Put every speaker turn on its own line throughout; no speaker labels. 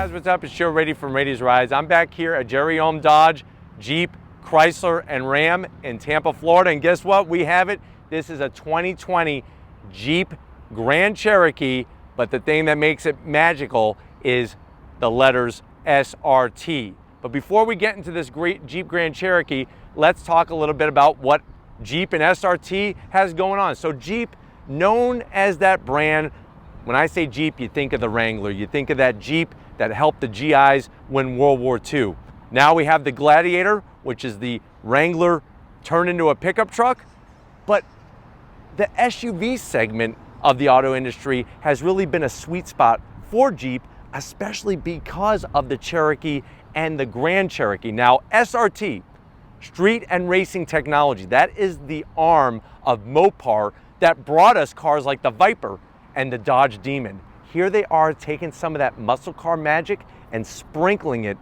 guys, what's up? It's Joe Rady from Rady's Rides. I'm back here at Jerry Ohm Dodge, Jeep, Chrysler, and Ram in Tampa, Florida. And guess what? We have it. This is a 2020 Jeep Grand Cherokee, but the thing that makes it magical is the letters SRT. But before we get into this great Jeep Grand Cherokee, let's talk a little bit about what Jeep and SRT has going on. So Jeep, known as that brand, when I say Jeep, you think of the Wrangler. You think of that Jeep that helped the GIs win World War II. Now we have the Gladiator, which is the Wrangler turned into a pickup truck. But the SUV segment of the auto industry has really been a sweet spot for Jeep, especially because of the Cherokee and the Grand Cherokee. Now, SRT, Street and Racing Technology, that is the arm of Mopar that brought us cars like the Viper and the Dodge Demon. Here they are taking some of that muscle car magic and sprinkling it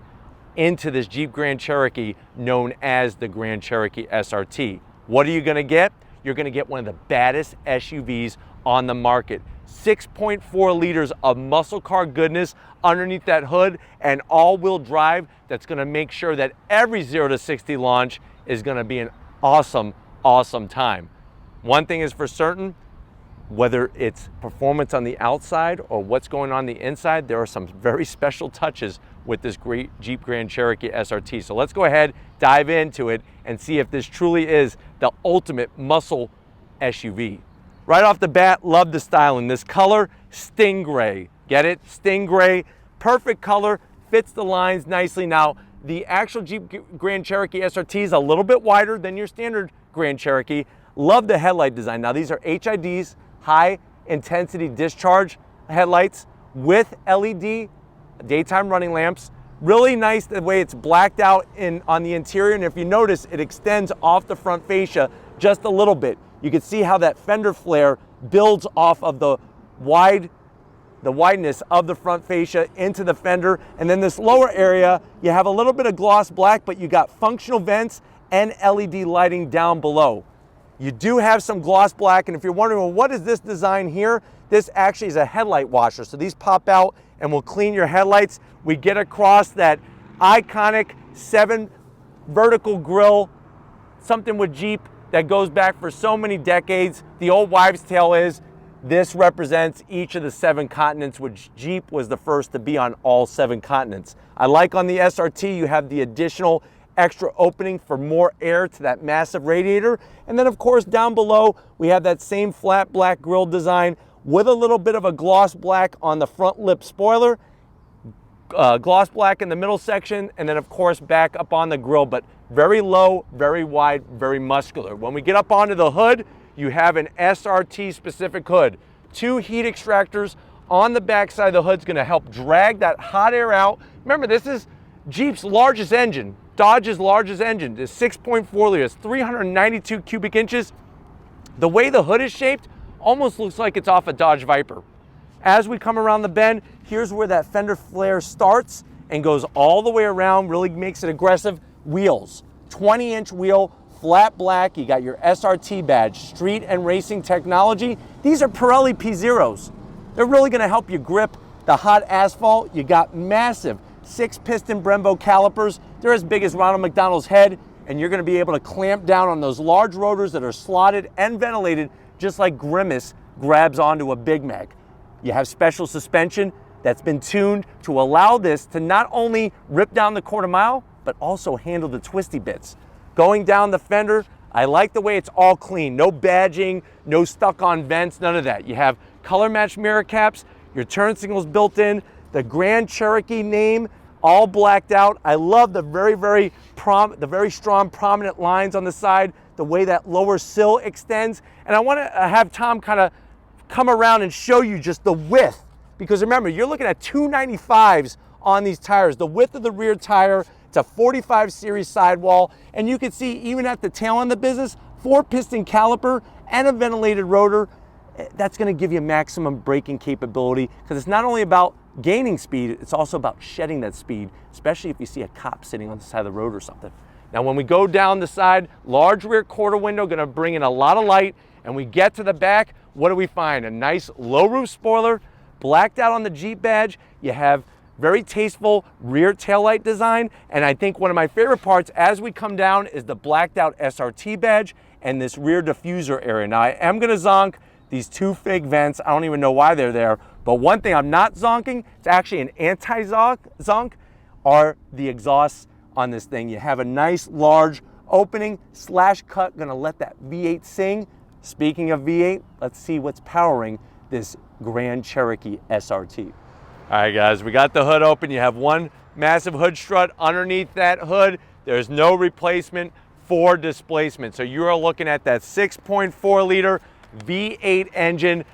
into this Jeep Grand Cherokee known as the Grand Cherokee SRT. What are you gonna get? You're gonna get one of the baddest SUVs on the market. 6.4 liters of muscle car goodness underneath that hood and all-wheel drive that's gonna make sure that every 0 to 60 launch is gonna be an awesome, awesome time. One thing is for certain, whether it's performance on the outside or what's going on the inside, there are some very special touches with this great Jeep Grand Cherokee SRT. So let's go ahead, dive into it, and see if this truly is the ultimate muscle SUV. Right off the bat, love the styling. This color, Stingray. Get it? Stingray, perfect color, fits the lines nicely. Now, the actual Jeep Grand Cherokee SRT is a little bit wider than your standard Grand Cherokee. Love the headlight design. Now, these are HIDs, high intensity discharge headlights with LED daytime running lamps. Really nice the way it's blacked out on the interior, and if you notice, it extends off the front fascia just a little bit. You can see how that fender flare builds off of the wideness of the front fascia into the fender. And then this lower area, you have a little bit of gloss black, but you got functional vents and LED lighting down below. You do have some gloss black, and if you're wondering, well, what is this design here? This actually is a headlight washer. So these pop out and will clean your headlights. We get across that iconic 7 vertical grille, something with Jeep that goes back for so many decades. The old wives' tale is this represents each of the 7 continents, which Jeep was the first to be on all 7 continents. I like on the SRT, you have the additional extra opening for more air to that massive radiator. And then of course down below, we have that same flat black grille design with a little bit of a gloss black on the front lip spoiler, gloss black in the middle section, and then of course back up on the grille, but very low, very wide, very muscular. When we get up onto the hood, you have an SRT specific hood. 2 heat extractors on the back side of the hood is gonna help drag that hot air out. Remember, this is Jeep's largest engine, Dodge's largest engine. Is 6.4 liters, 392 cubic inches. The way the hood is shaped almost looks like it's off a Dodge Viper. As we come around the bend, here's where that fender flare starts and goes all the way around, really makes it aggressive. Wheels, 20-inch wheel, flat black. You got your SRT badge, Street and Racing Technology. These are Pirelli P0s. They're really gonna help you grip the hot asphalt. You got massive 6-piston Brembo calipers. They're as big as Ronald McDonald's head, and you're gonna be able to clamp down on those large rotors that are slotted and ventilated, just like Grimace grabs onto a Big Mac. You have special suspension that's been tuned to allow this to not only rip down the quarter mile, but also handle the twisty bits. Going down the fender, I like the way it's all clean. No badging, no stuck on vents, none of that. You have color matched mirror caps, your turn signals built in, the Grand Cherokee name all blacked out. I love the very strong prominent lines on the side, the way that lower sill extends. And I want to have Tom kind of come around and show you just the width, because remember, you're looking at 295s on these tires. The width of the rear tire, it's a 45 series sidewall, and you can see even at the tail end of the business, 4-piston caliper and a ventilated rotor. That's going to give you maximum braking capability, because it's not only about gaining speed, it's also about shedding that speed, especially if you see a cop sitting on the side of the road or something. Now when we go down the side, large rear quarter window, going to bring in a lot of light, and we get to the back, what do we find? A nice low roof spoiler, blacked out on the Jeep badge. You have Very tasteful rear taillight design. And I think one of my favorite parts as we come down is the blacked out SRT badge and this rear diffuser area. Now I am gonna zonk these two fake vents. I don't even know why they're there, but one thing I'm not zonking, it's actually an anti-zonk, are the exhausts on this thing. You have a nice large opening slash cut, gonna let that V8 sing. Speaking of V8, let's see what's powering this Grand Cherokee SRT. All right guys, we got the hood open. You have one massive hood strut. Underneath that hood, there's no replacement for displacement. So you are looking at that 6.4 liter V8 engine.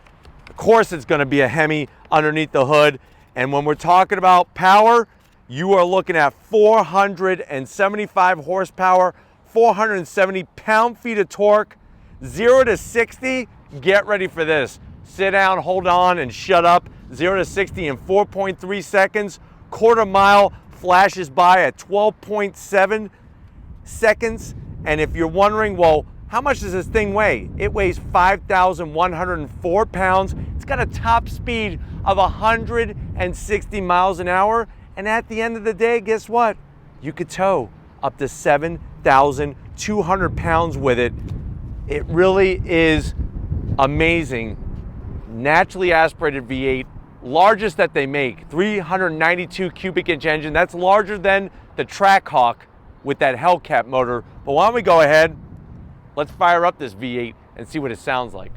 Of course it's gonna be a Hemi underneath the hood. And when we're talking about power, you are looking at 475 horsepower, 470 pound-feet of torque. 0 to 60, get ready for this. Sit down, hold on, and shut up. 0 to 60 in 4.3 seconds. Quarter mile flashes by at 12.7 seconds. And if you're wondering, well, how much does this thing weigh? It weighs 5,104 pounds. It's got a top speed of 160 miles an hour. And at the end of the day, guess what? You could tow up to 7,200 pounds with it. It really is amazing. Naturally aspirated V8, largest that they make, 392 cubic inch engine. That's larger than the Trackhawk with that Hellcat motor. But why don't we go ahead, let's fire up this V8 and see what it sounds like.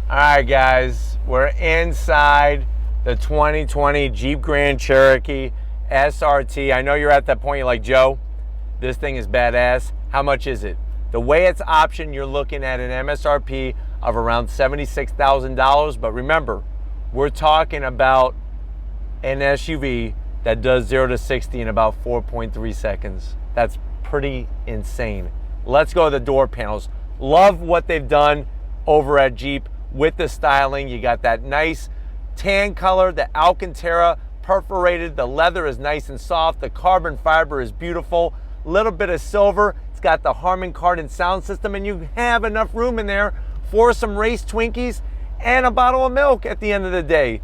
All right, guys, we're inside the 2020 Jeep Grand Cherokee SRT. I know you're at that point, you're like, Joe, this thing is badass. How much is it? The way it's optioned, you're looking at an MSRP of around $76,000. But remember, we're talking about an SUV that does 0 to 60 in about 4.3 seconds. That's pretty insane. Let's go to the door panels. Love what they've done over at Jeep with the styling. You got that nice tan color, the Alcantara perforated, the leather is nice and soft, the carbon fiber is beautiful, little bit of silver. It's got the Harman Kardon sound system, and you have enough room in there for some race Twinkies and a bottle of milk at the end of the day.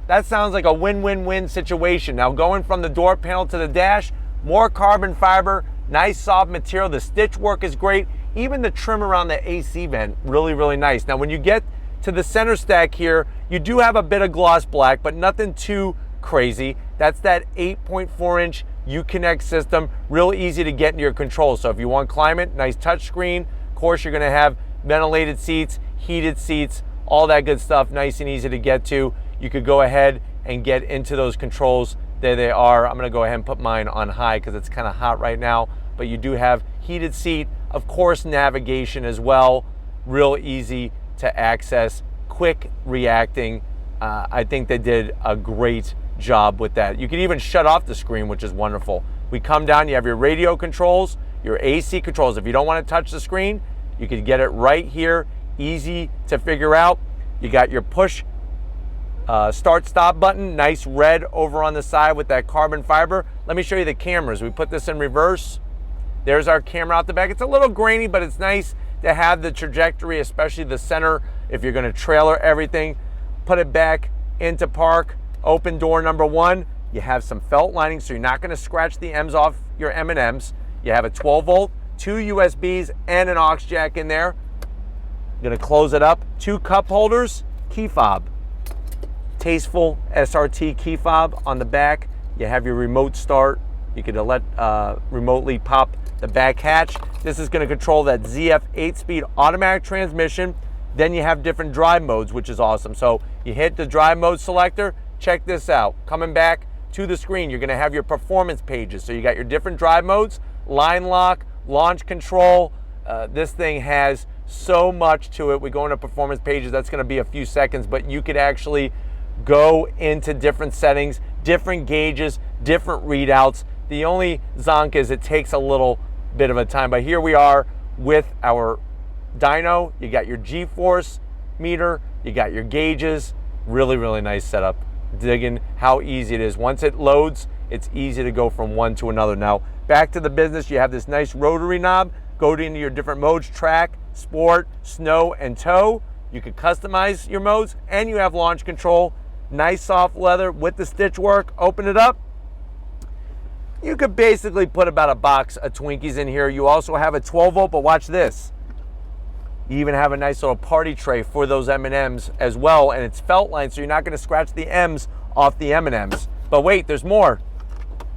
That sounds like a win-win-win situation. Now going from the door panel to the dash, more carbon fiber, nice soft material, the stitch work is great. Even the trim around the AC vent, really, really nice. Now when you get to the center stack here, you do have a bit of gloss black, but nothing too crazy. That's that 8.4 inch Uconnect system, real easy to get into your controls. So if you want climate, nice touch screen. Of course, you're gonna have ventilated seats, heated seats, all that good stuff, nice and easy to get to. You could go ahead and get into those controls. There they are. I'm gonna go ahead and put mine on high because it's kind of hot right now, but you do have heated seat, of course, navigation as well, real easy to access, quick reacting. I think they did a great job with that. You can even shut off the screen, which is wonderful. We come down, you have your radio controls, your AC controls. If you don't want to touch the screen, you can get it right here, easy to figure out. You got your push start stop button, nice red over on the side with that carbon fiber. Let me show you the cameras. We put this in reverse. There's our camera out the back. It's a little grainy, but it's nice to have the trajectory, especially the center, if you're gonna trailer everything. Put it back into park. Open door number one. You have some felt lining, so you're not gonna scratch the M's off your M&Ms. You have a 12 volt, 2 USBs, and an aux jack in there. I'm gonna close it up. 2 cup holders, key fob. Tasteful SRT key fob on the back. You have your remote start. You could remotely pop the back hatch. This is going to control that ZF 8-speed automatic transmission. Then you have different drive modes, which is awesome. So you hit the drive mode selector. Check this out. Coming back to the screen, you're going to have your performance pages. So you got your different drive modes, line lock, launch control. This thing has so much to it. We go into performance pages. That's going to be a few seconds, but you could actually go into different settings, different gauges, different readouts. The only zonk is it takes a little bit of a time, but here we are with our dyno. You got your G-force meter, you got your gauges. Really, really nice setup. Digging how easy it is. Once it loads, it's easy to go from one to another. Now, back to the business, you have this nice rotary knob. Go into your different modes, track, sport, snow, and tow. You can customize your modes, and you have launch control. Nice soft leather with the stitch work. Open it up. You could basically put about a box of Twinkies in here. You also have a 12 volt, but watch this. You even have a nice little party tray for those M&Ms as well, and it's felt lined, so you're not gonna scratch the M's off the M&Ms. But wait, there's more.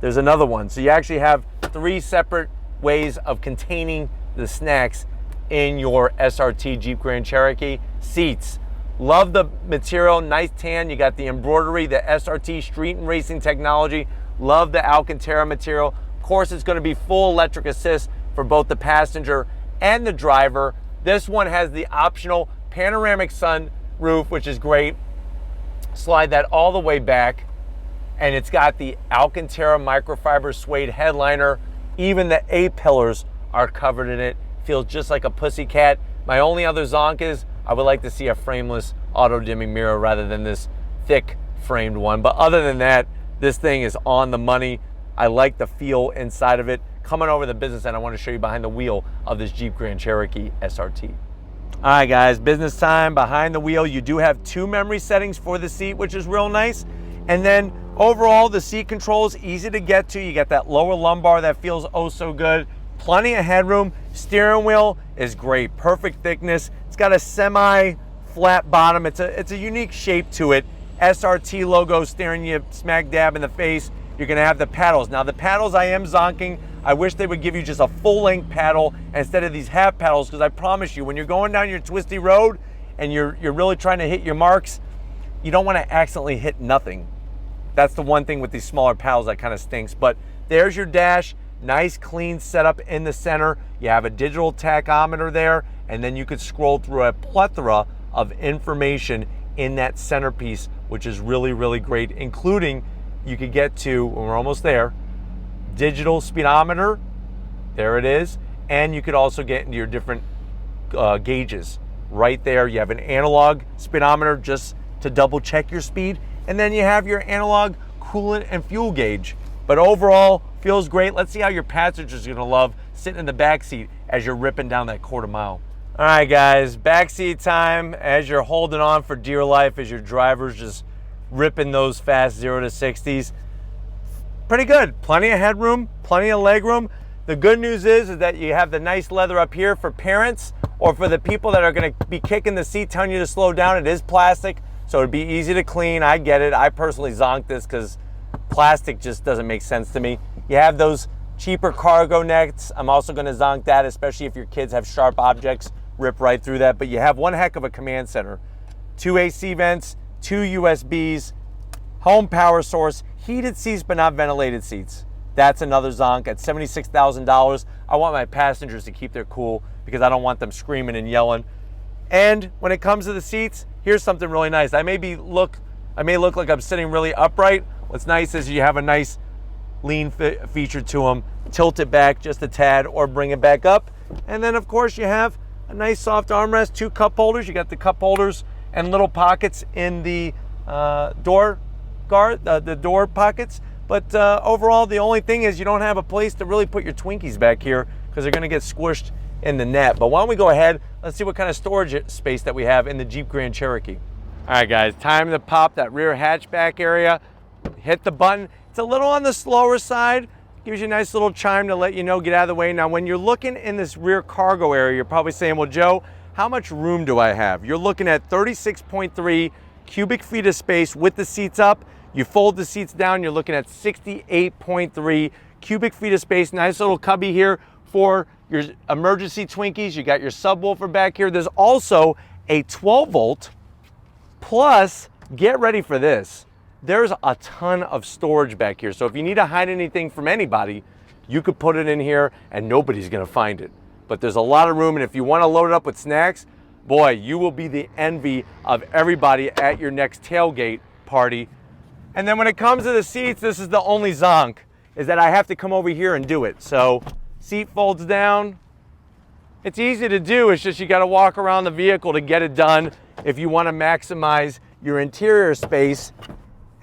There's another one. So you actually have 3 separate ways of containing the snacks in your SRT Jeep Grand Cherokee. Seats. Love the material, nice tan. You got the embroidery, the SRT street and racing technology. Love the Alcantara material. Of course, it's going to be full electric assist for both the passenger and the driver. This one has the optional panoramic sun roof, which is great. Slide that all the way back, and it's got the Alcantara microfiber suede headliner. Even the A-pillars are covered in it. Feels just like a pussycat. My only other zonk is I would like to see a frameless auto-dimming mirror rather than this thick framed one. But other than that, this thing is on the money. I like the feel inside of it. Coming over the business end, I want to show you behind the wheel of this Jeep Grand Cherokee SRT. All right, guys, business time. Behind the wheel, you do have 2 memory settings for the seat, which is real nice. And then overall, the seat control is easy to get to. You got that lower lumbar that feels oh so good. Plenty of headroom. Steering wheel is great. Perfect thickness. It's got a semi-flat bottom. It's a unique shape to it. SRT logo staring you smack dab in the face. You're gonna have the paddles. Now the paddles I am zonking. I wish they would give you just a full-length paddle instead of these half paddles, because I promise you, when you're going down your twisty road and you're really trying to hit your marks, you don't want to accidentally hit nothing. That's the one thing with these smaller paddles that kind of stinks. But there's your dash. Nice clean setup in the center. You have a digital tachometer there, and then you could scroll through a plethora of information in that centerpiece, which is really, really great, including you could get to, when we're almost there, digital speedometer. There it is. And you could also get into your different gauges right there. You have an analog speedometer just to double check your speed. And then you have your analog coolant and fuel gauge. But overall, feels great. Let's see how your passengers are gonna love sitting in the back seat as you're ripping down that quarter mile. All right, guys, backseat time as you're holding on for dear life as your driver's just ripping those fast 0 to 60s. Pretty good. Plenty of headroom, plenty of leg room. The good news is that you have the nice leather up here for parents or for the people that are going to be kicking the seat telling you to slow down. It is plastic, so it'd be easy to clean. I get it. I personally zonked this because plastic just doesn't make sense to me. You have those cheaper cargo nets. I'm also going to zonk that, especially if your kids have sharp objects. Rip right through that. But you have one heck of a command center. 2 AC vents, 2 USBs, home power source, heated seats but not ventilated seats. That's another zonk at $76,000. I want my passengers to keep their cool because I don't want them screaming and yelling. And when it comes to the seats, here's something really nice. I may look like I'm sitting really upright. What's nice is you have a nice lean feature to them. Tilt it back just a tad or bring it back up. And then of course you have a nice soft armrest, 2 cup holders. You got the cup holders and little pockets in the door pockets. But overall, the only thing is you don't have a place to really put your Twinkies back here because they're gonna get squished in the net. But why don't we go ahead, let's see what kind of storage space that we have in the Jeep Grand Cherokee. All right, guys, time to pop that rear hatchback area. Hit the button. It's a little on the slower side. Gives you a nice little chime to let you know, get out of the way. Now, when you're looking in this rear cargo area, you're probably saying, well, Joe, how much room do I have? You're looking at 36.3 cubic feet of space with the seats up. You fold the seats down, you're looking at 68.3 cubic feet of space. Nice little cubby here for your emergency Twinkies. You got your subwoofer back here. There's also a 12 volt plus, get ready for this. There's a ton of storage back here. So if you need to hide anything from anybody, you could put it in here and nobody's gonna find it. But there's a lot of room, and if you wanna load it up with snacks, boy, you will be the envy of everybody at your next tailgate party. And then when it comes to the seats, this is the only zonk. is that I have to come over here and do it. So seat folds down. It's easy to do, it's just you gotta walk around the vehicle to get it done if you wanna maximize your interior space.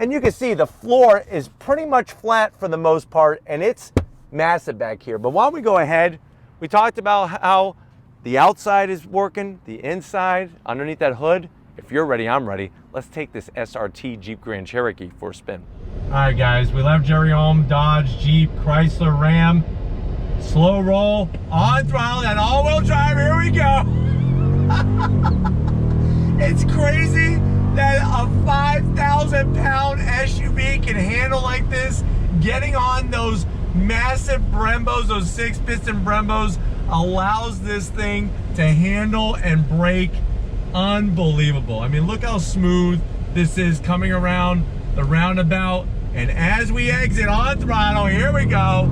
And you can see the floor is pretty much flat for the most part, and it's massive back here. But why don't we go ahead, we talked about how the outside is working, the inside, underneath that hood. If you're ready, I'm ready. Let's take this SRT Jeep Grand Cherokee for a spin. All right, guys, we left Jerry home, Dodge, Jeep, Chrysler, Ram. Slow roll, on throttle, and all-wheel drive, here we go. It's crazy that a 5,000-pound SUV can handle like this. Getting on those massive Brembos, those 6-piston Brembos, allows this thing to handle and brake. Unbelievable. I mean, look how smooth this is coming around the roundabout. And as we exit on throttle, here we go.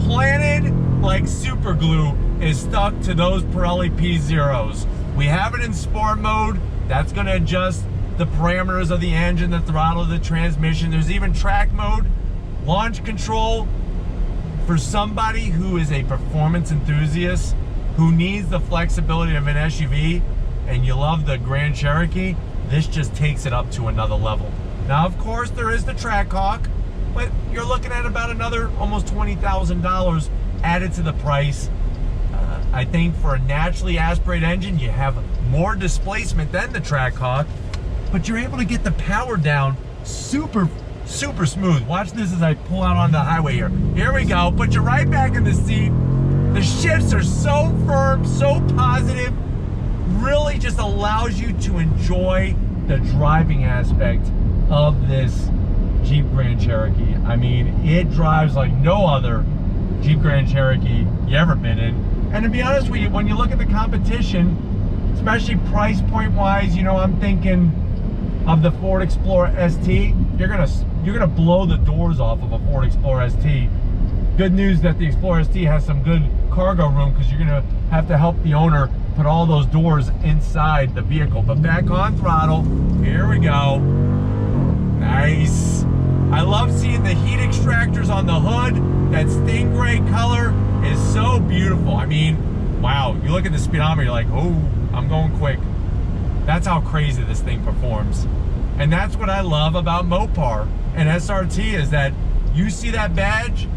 Planted like super glue is stuck to those Pirelli P0s. We have it in sport mode. That's going to adjust the parameters of the engine, the throttle, the transmission. There's even track mode, launch control. For somebody who is a performance enthusiast, who needs the flexibility of an SUV, and you love the Grand Cherokee, this just takes it up to another level. Now, of course, there is the Trackhawk, but you're looking at about another almost $20,000 added to the price. I think for a naturally aspirated engine, you have more displacement than the Trackhawk, but you're able to get the power down super smooth. Watch this as I pull out on the highway here. Here we go, put you right back in the seat. The shifts are so firm, so positive, really just allows you to enjoy the driving aspect of this Jeep Grand Cherokee. I mean, it drives like no other Jeep Grand Cherokee you ever been in. And to be honest with you, when you look at the competition, especially price point wise, you know, I'm thinking of the Ford Explorer ST. You're gonna blow the doors off of a Ford Explorer ST. Good news that the Explorer ST has some good cargo room, because you're gonna have to help the owner put all those doors inside the vehicle. But back on throttle, here we go. Nice. I love seeing the heat extractors on the hood. That stingray color is so beautiful. I mean, wow, you look at the speedometer, you're like, oh, I'm going quick. That's how crazy this thing performs. And that's what I love about Mopar and SRT, is that you see that badge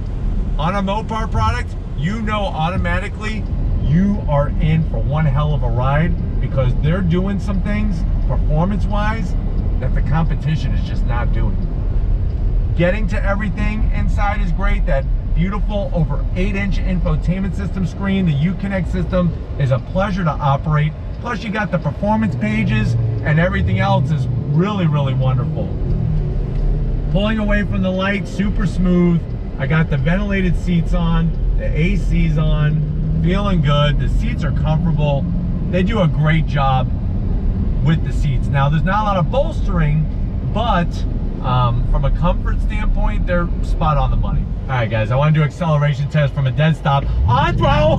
on a Mopar product, you know automatically you are in for one hell of a ride, because they're doing some things performance-wise that the competition is just not doing. Getting to everything inside is great. That beautiful over 8-inch infotainment system screen, the Uconnect system, is a pleasure to operate. Plus you got the performance pages, and everything else is really wonderful. Pulling away from the light, super smooth. I got the ventilated seats on, the AC's on, feeling good. The seats are comfortable. They do a great job with the seats. Now, there's not a lot of bolstering, but from a comfort standpoint, they're spot on the money. All right, guys, I want to do acceleration test from a dead stop. On throttle!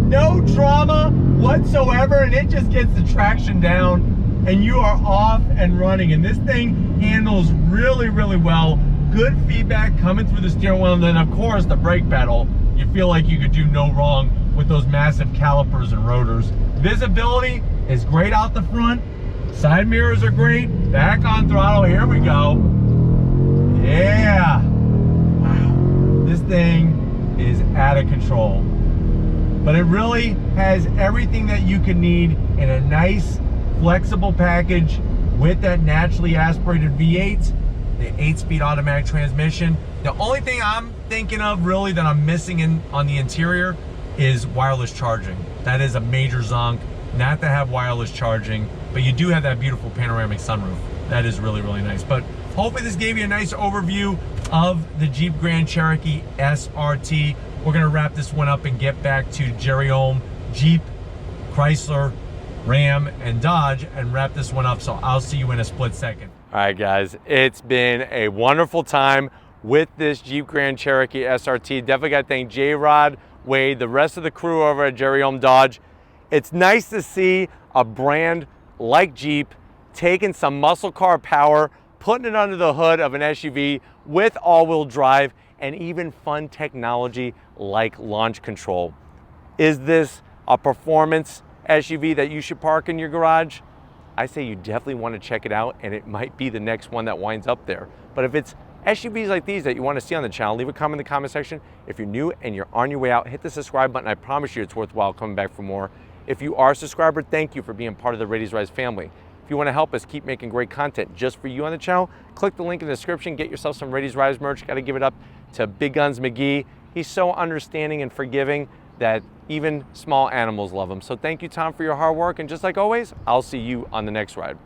No drama whatsoever, and it just gets the traction down, and you are off and running. And this thing handles really well. Good feedback coming through the steering wheel, and then of course the brake pedal. You feel like you could do no wrong with those massive calipers and rotors. Visibility is great out the front. Side mirrors are great. Back on throttle, here we go. Yeah. Wow. This thing is out of control. But it really has everything that you could need in a nice, flexible package with that naturally aspirated V8, the 8-speed automatic transmission. The only thing I'm thinking of really that I'm missing on the interior is wireless charging. That is a major zonk, not to have wireless charging, but you do have that beautiful panoramic sunroof. That is really nice. But hopefully this gave you a nice overview of the Jeep Grand Cherokee SRT. We're gonna wrap this one up and get back to Jerry Ohm, Jeep, Chrysler, Ram, and Dodge, and wrap this one up. So I'll see you in a split second. All right, guys, it's been a wonderful time with this Jeep Grand Cherokee SRT. Definitely got to thank J-Rod, Wade, the rest of the crew over at Jerry Ohm Dodge. It's nice to see a brand like Jeep taking some muscle car power, putting it under the hood of an SUV with all-wheel drive and even fun technology like launch control. Is this a performance SUV that you should park in your garage? I say you definitely want to check it out, and it might be the next one that winds up there. But if it's SUVs like these that you want to see on the channel, leave a comment in the comment section. If you're new and you're on your way out, hit the subscribe button. I promise you it's worthwhile coming back for more. If you are a subscriber, thank you for being part of the Radies Rise family. If you want to help us keep making great content just for you on the channel, click the link in the description, get yourself some Radies Rise merch. Got to give it up to Big Guns McGee. He's so understanding and forgiving that even small animals love him. So thank you, Tom, for your hard work. And just like always, I'll see you on the next ride.